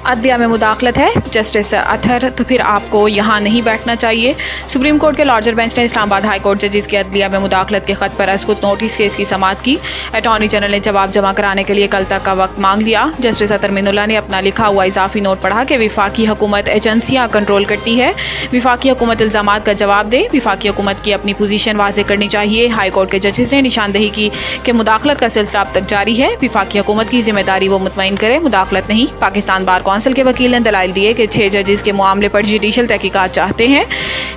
عدلیہ میں مداخلت ہے جسٹس اطہر تو پھر آپ کو یہاں نہیں بیٹھنا چاہیے۔ سپریم کورٹ کے لارجر بینچ نے اسلام آباد ہائی کورٹ ججز کی عدلیہ میں مداخلت کے خط پر اسکوت نوٹس کیس کی سماعت کی۔ اٹارنی جنرل نے جواب جمع کرانے کے لیے کل تک کا وقت مانگ لیا۔ جسٹس اطہر مین اللہ نے اپنا لکھا ہوا اضافی نوٹ پڑھا کہ وفاقی حکومت ایجنسیاں کنٹرول کرتی ہے، وفاقی حکومت الزامات کا جواب دے، وفاقی حکومت کی اپنی پوزیشن واضح کرنی چاہیے۔ ہائی کورٹ کے ججز نے نشاندہی کی کہ مداخلت کا سلسلہ اب تک جاری ہے، وفاقی حکومت کی ذمہ داری وہ مطمئن کرے، مداخلت نہیں۔ پاکستان بار کونسل کے وکیل نے دلائل دیے کہ 6 ججز کے معاملے پر جوڈیشل تحقیقات چاہتے ہیں،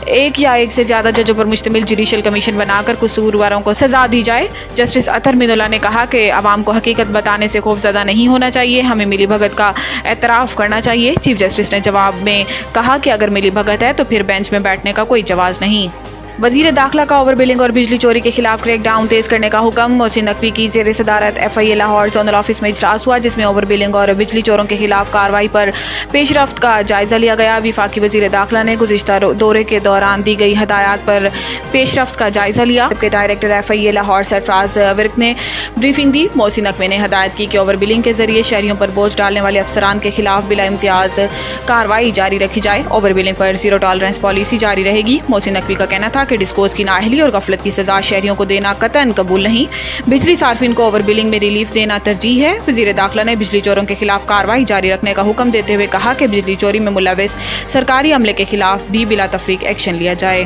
ایک یا ایک سے زیادہ ججوں پر مشتمل جوڈیشل کمیشن بنا کر قصورواروں کو سزا دی جائے۔ جسٹس اطہر مین اللہ نے کہا کہ عوام کو حقیقت بتانے سے خوف زدہ نہیں ہونا چاہیے، ہمیں ملی بھگت کا اعتراف کرنا چاہیے۔ چیف جسٹس نے جواب میں کہا کہ اگر ملی بھگت ہے تو پھر بینچ میں بیٹھنے کا کوئی جواز نہیں۔ وزیر داخلہ کا اوور بلنگ اور بجلی چوری کے خلاف کریک ڈاؤن تیز کرنے کا حکم۔ محسن نقوی کی زیر صدارت FIA لاہور زونل آفس میں اجلاس ہوا جس میں اوور بلنگ اور بجلی چوروں کے خلاف کارروائی پر پیش رفت کا جائزہ لیا گیا۔ وفاقی وزیر داخلہ نے گزشتہ دورے کے دوران دی گئی ہدایات پر پیش رفت کا جائزہ لیا، جبکہ ڈائریکٹر FIA لاہور سرفراز ورک نے بریفنگ دی۔ محسن نقوی نے ہدایت کی کہ اوور بلنگ کے ذریعے شہریوں پر بوجھ ڈالنے والے افسران کے خلاف بلا امتیاز کارروائی جاری رکھی جائے، اوور بلنگ پر زیرو ٹالرنس پالیسی جاری رہے گی۔ محسن نقوی کا کہنا تھا کہ ڈسپوز کی نااہلی اور غفلت کی سزا شہریوں کو دینا قطعاً قبول نہیں، بجلی صارفین کو اوور بلنگ میں ریلیف دینا ترجیح ہے۔ وزیر داخلہ نے بجلی چوروں کے خلاف کارروائی جاری رکھنے کا حکم دیتے ہوئے کہا کہ بجلی چوری میں ملوث سرکاری عملے کے خلاف بھی بلا تفریق ایکشن لیا جائے۔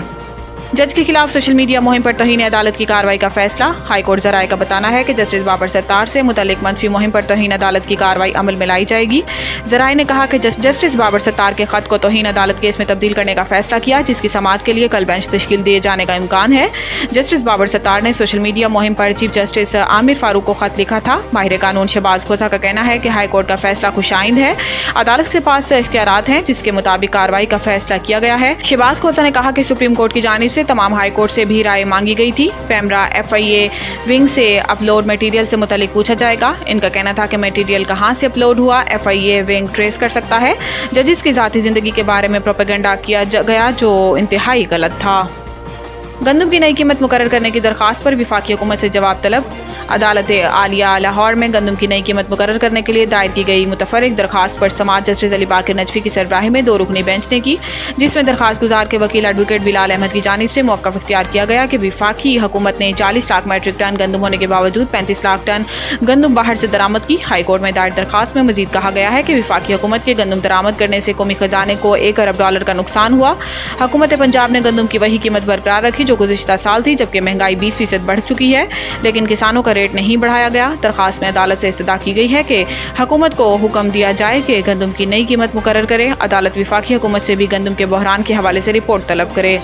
جج کے خلاف سوشل میڈیا مہم پر توہین عدالت کی کارروائی کا فیصلہ۔ ہائی کورٹ ذرائع کا بتانا ہے کہ جسٹس بابر ستار سے متعلق منفی مہم پر توہین عدالت کی کارروائی عمل میں لائی جائے گی۔ ذرائع نے کہا کہ جسٹس بابر ستار کے خط کو توہین عدالت کیس میں تبدیل کرنے کا فیصلہ کیا، جس کی سماعت کے لیے کل بینچ تشکیل دیے جانے کا امکان ہے۔ جسٹس بابر ستار نے سوشل میڈیا مہم پر چیف جسٹس عامر فاروق کو خط لکھا تھا۔ ماہر قانون شہباز کھوسہ کا کہنا ہے کہ ہائی کورٹ کا فیصلہ خوش آئند ہے، عدالت کے پاس اختیارات ہیں جس کے مطابق کارروائی کا فیصلہ کیا گیا ہے۔ شہباز کھوسہ نے کہا کہ سپریم کورٹ کی جانب سے تمام ہائی کورٹ سے بھی رائے مانگی گئی تھی۔ پیمرا FIA ونگ سے اپلوڈ میٹیریل سے متعلق پوچھا جائے گا۔ ان کا کہنا تھا کہ میٹیریل کہاں سے اپلوڈ ہوا FIA ونگ ٹریس کر سکتا ہے۔ ججز کی ذاتی زندگی کے بارے میں پروپیگنڈا کیا گیا جو انتہائی غلط تھا۔ گندم کی نئی قیمت مقرر کرنے کی درخواست پر وفاقی حکومت سے جواب طلب۔ عدالت عالیہ لاہور میں گندم کی نئی قیمت مقرر کرنے کے لیے دائر کی گئی متفرق درخواست پر سماعت جسٹس علی باقر نجفی کی سربراہی میں 2 رکنی بینچ نے کی، جس میں درخواست گزار کے وکیل ایڈوکیٹ بلال احمد کی جانب سے موقف اختیار کیا گیا کہ وفاقی حکومت نے 40 لاکھ میٹرک ٹن گندم ہونے کے باوجود 35 لاکھ ٹن گندم باہر سے درآمد کی۔ ہائی کورٹ میں دائر درخواست میں مزید کہا گیا ہے کہ وفاقی حکومت کے گندم درآمد کرنے سے قومی خزانے کو $1 ارب کا نقصان ہوا۔ حکومت پنجاب نے گندم کی وہی قیمت برقرار رکھی جو گزشتہ سال تھی، جبکہ مہنگائی 20% بڑھ چکی ہے، لیکن کسانوں کا ریٹ نہیں بڑھایا گیا۔ درخواست میں عدالت سے استدعا کی گئی ہے کہ حکومت کو حکم دیا جائے کہ گندم کی نئی قیمت مقرر کرے۔ عدالت وفاقی حکومت سے بھی گندم کے بحران کے حوالے سے رپورٹ طلب کرے۔